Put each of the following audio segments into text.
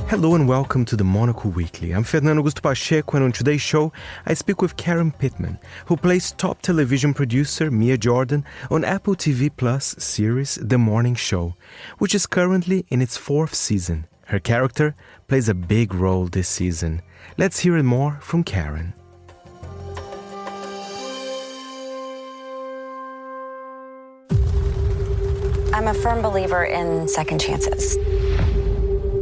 Hello and welcome to the Monocle Weekly. I'm Fernando Augusto Pacheco, and on today's show, I speak with Karen Pittman, who plays top television producer Mia Jordan on Apple TV Plus series The Morning Show, which is currently in its 4th season. Her character plays a big role this season. Let's hear it more from Karen. I'm a firm believer in second chances.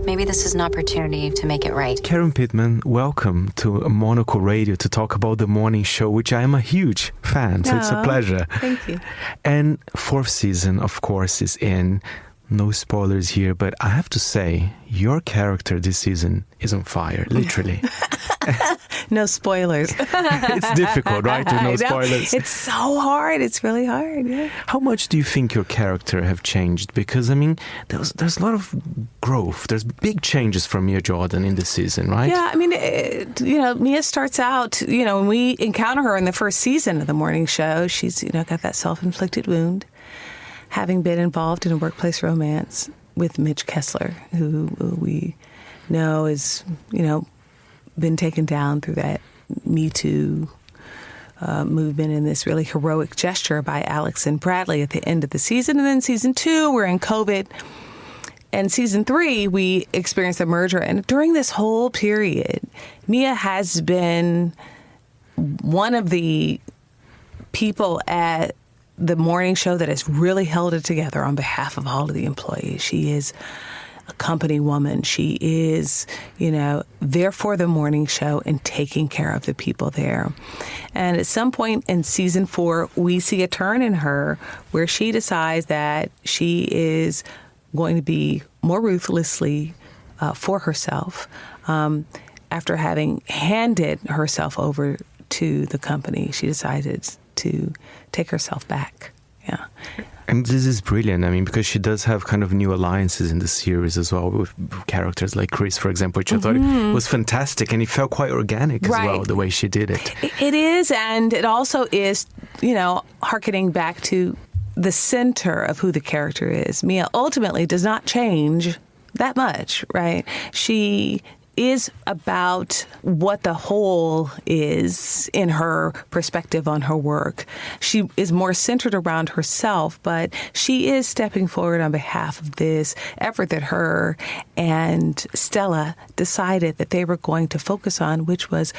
Maybe this is an opportunity to make it right. Karen Pittman, welcome to Monocle Radio to talk about The Morning Show, which I am a huge fan, so it's a pleasure. Thank you. And 4th season, of course, is in. No spoilers here, but I have to say, your character this season is on fire, literally. No spoilers. It's difficult, right? No spoilers. It's so hard. It's really hard, yeah. How much do you think your character have changed? Because, I mean, there's a lot of growth. There's big changes from Mia Jordan in this season, right? Yeah, I mean, Mia starts out, when we encounter her in the 1st season of The Morning Show, she's, got that self-inflicted wound, having been involved in a workplace romance with Mitch Kessler, who we know is, been taken down through that Me Too movement and this really heroic gesture by Alex and Bradley at the end of the season. And then season 2, we're in COVID. And season 3, we experienced a merger. And during this whole period, Mia has been one of the people at The Morning Show that has really held it together on behalf of all of the employees. She is a company woman. She is, there for The Morning Show and taking care of the people there. And at some point in season 4, we see a turn in her where she decides that she is going to be more ruthlessly for herself after having handed herself over to the company. She decided to take herself back. Yeah. And this is brilliant. I mean, because she does have kind of new alliances in the series as well with characters like Chris, for example, which I thought was fantastic. And it felt quite organic as well, the way she did it. It is. And it also is, hearkening back to the center of who the character is. Mia ultimately does not change that much, right? She is about what the whole is in her perspective on her work. She is more centered around herself, but she is stepping forward on behalf of this effort that her and Stella decided that they were going to focus on, which was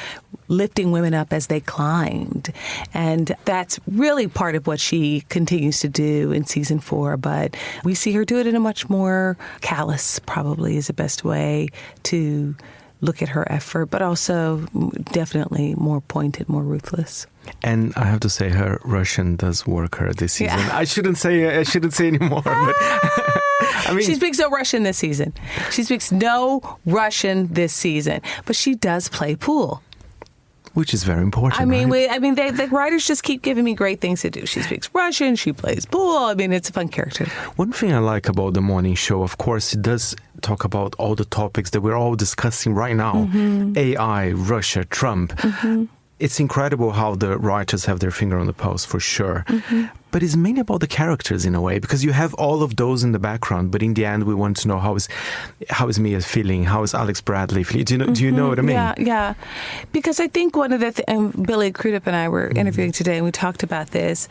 lifting women up as they climbed. And that's really part of what she continues to do in season 4, but we see her do it in a much more callous, probably is the best way to look at her effort, but also definitely more pointed, more ruthless. And I have to say, her Russian does work her this season. Yeah. I shouldn't say anymore. But I mean, she speaks no Russian this season. She speaks no Russian this season, but she does play pool. Which is very important. I mean, right? the writers just keep giving me great things to do. She speaks Russian, she plays pool. I mean, it's a fun character. One thing I like about The Morning Show, of course, it does talk about all the topics that we're all discussing right now. AI, Russia, Trump. It's incredible how the writers have their finger on the pulse, for sure. But it's mainly about the characters in a way, because you have all of those in the background, but in the end we want to know how is Mia feeling, how is Alex Bradley feeling. Do you know what I mean? Yeah. Because I think one of the Billy Crudup and I were interviewing today, and we talked about this,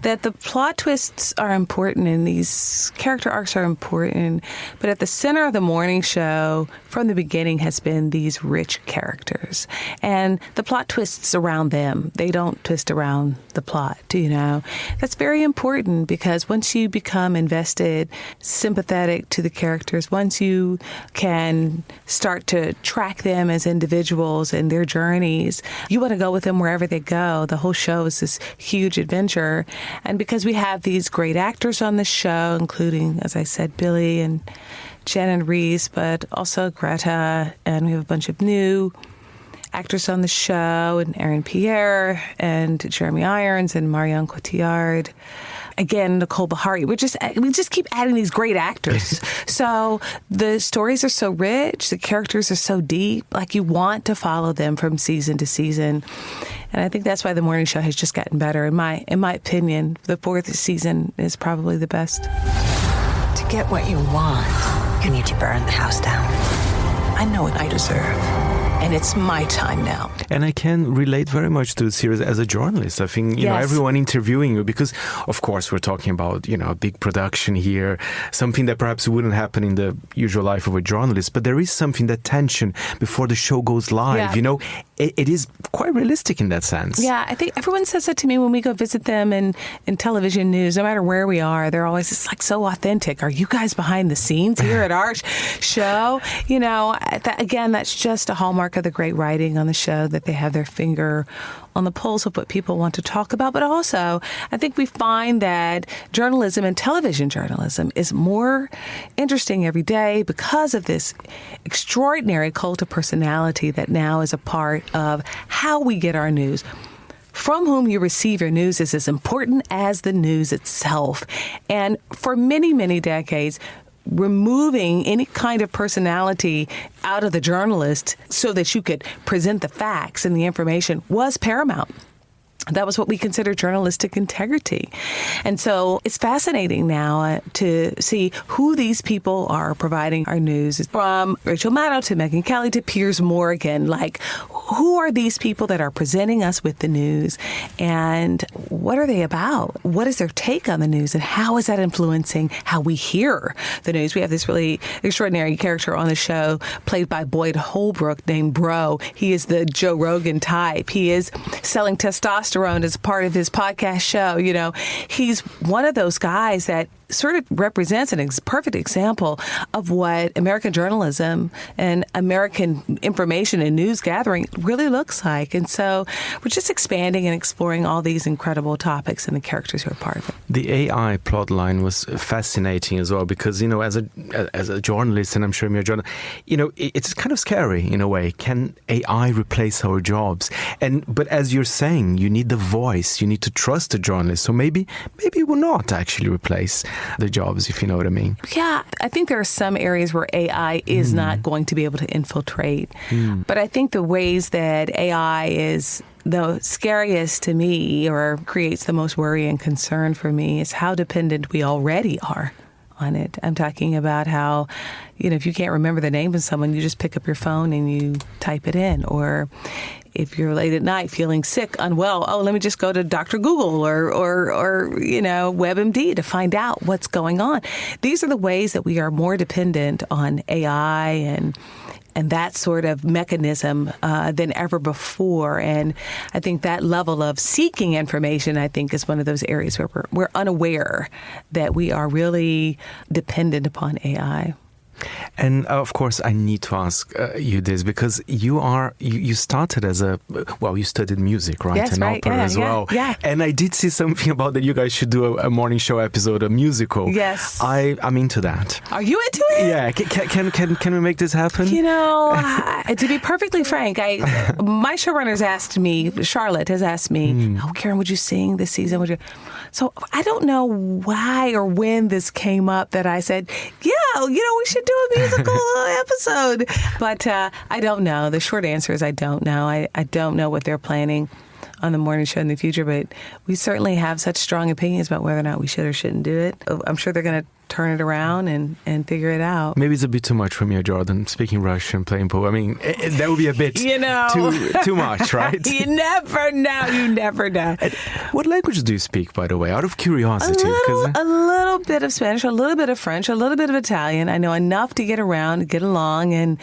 that the plot twists are important and these character arcs are important, but at the center of The Morning Show from the beginning has been these rich characters. And the plot twists around them. They don't twist around the plot, That's very important because once you become invested, sympathetic to the characters, once you can start to track them as individuals and their journeys, you want to go with them wherever they go. The whole show is this huge adventure. And because we have these great actors on the show, including, as I said, Billy and Jen and Reese, but also Greta, and we have a bunch of new actors on the show, and Aaron Pierre, and Jeremy Irons, and Marion Cotillard. again, Nicole Beharie. We just keep adding these great actors. So the stories are so rich, the characters are so deep, like you want to follow them from season to season. And I think that's why the morning show has just gotten better. In my opinion, the 4th season is probably the best. To get what you want, you need to burn the house down. I know what I deserve. And it's my time now. And I can relate very much to the series as a journalist. I think, you know, everyone interviewing you, because, of course, we're talking about, a big production here, something that perhaps wouldn't happen in the usual life of a journalist. But there is something, that tension before the show goes live, it is quite realistic in that sense. Yeah, I think everyone says that to me when we go visit them in television news, no matter where we are. They're always just like so authentic. Are you guys behind the scenes here at our show? Again, that's just a hallmark of the great writing on the show, that they have their finger on the pulse of what people want to talk about. But also, I think we find that journalism and television journalism is more interesting every day because of this extraordinary cult of personality that now is a part of how we get our news. From whom you receive your news is as important as the news itself. And for many, many decades, removing any kind of personality out of the journalist so that you could present the facts and the information was paramount. That was what we consider journalistic integrity. And so it's fascinating now to see who these people are providing our news, from Rachel Maddow to Megyn Kelly to Piers Morgan. Like, who are these people that are presenting us with the news, and what are they about? What is their take on the news, and how is that influencing how we hear the news? We have this really extraordinary character on the show played by Boyd Holbrook named Bro. He is the Joe Rogan type. He is selling testosterone as part of his podcast show. He's one of those guys that sort of represents a perfect example of what American journalism and American information and news gathering really looks like. And so we're just expanding and exploring all these incredible topics and the characters who are part of it. The AI plotline was fascinating as well because, as a journalist, and I'm sure you're a journalist, it's kind of scary in a way. Can AI replace our jobs? But as you're saying, you need the voice, you need to trust the journalist. So maybe it will not actually replace the jobs, if you know what I mean. Yeah, I think there are some areas where AI is not going to be able to infiltrate. But I think the ways that AI is the scariest to me, or creates the most worry and concern for me, is how dependent we already are on it. I'm talking about how, if you can't remember the name of someone, you just pick up your phone and you type it in. Or if you're late at night feeling sick, unwell, let me just go to Dr. Google or WebMD to find out what's going on. These are the ways that we are more dependent on AI and that sort of mechanism than ever before. And I think that level of seeking information, I think, is one of those areas where we're unaware that we are really dependent upon AI. And of course, I need to ask you this because you started as you studied music, right? Yes, and right. opera as well. Yeah. And I did see something about that you guys should do a morning show episode, a musical. Yes. I'm into that. Are you into it? Yeah. Can we make this happen? To be perfectly frank, my showrunners asked me, Charlotte has asked me, Karen, would you sing this season? So I don't know why or when this came up that I said, we should do a musical episode. But I don't know. The short answer is I don't know. I don't know what they're planning on the morning show in the future, but we certainly have such strong opinions about whether or not we should or shouldn't do it. I'm sure they're going to turn it around and figure it out. Maybe it's a bit too much for me, Jordan, speaking Russian, playing pool. I mean, that would be a bit too much, right? You never know. What language do you speak, by the way, out of curiosity? A little bit of Spanish, a little bit of French, a little bit of Italian. I know enough to get around, get along, and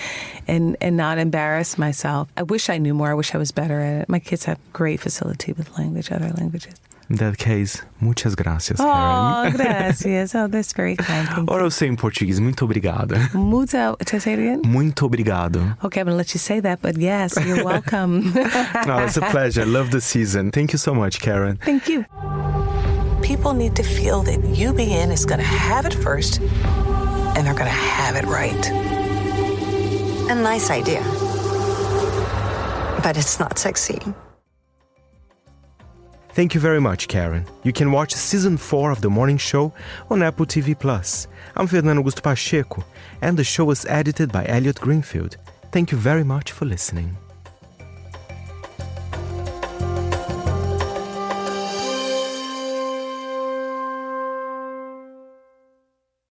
not embarrass myself. I wish I knew more. I wish I was better at it. My kids have great facility with other languages. In that case, muitas gracias, Karen. Oh, gracias. Oh, that's very kind. Thank you. Ora eu sei em português. Muito obrigado. Say it again? Muito obrigado. Okay, I'm going to let you say that, but yes, you're welcome. No, it's a pleasure. I love the season. Thank you so much, Karen. Thank you. People need to feel that UBN is going to have it first, and they're going to have it right. A nice idea. But it's not sexy. Thank you very much, Karen. You can watch Season 4 of The Morning Show on Apple TV+. I'm Fernando Augusto Pacheco, and the show was edited by Elliot Greenfield. Thank you very much for listening.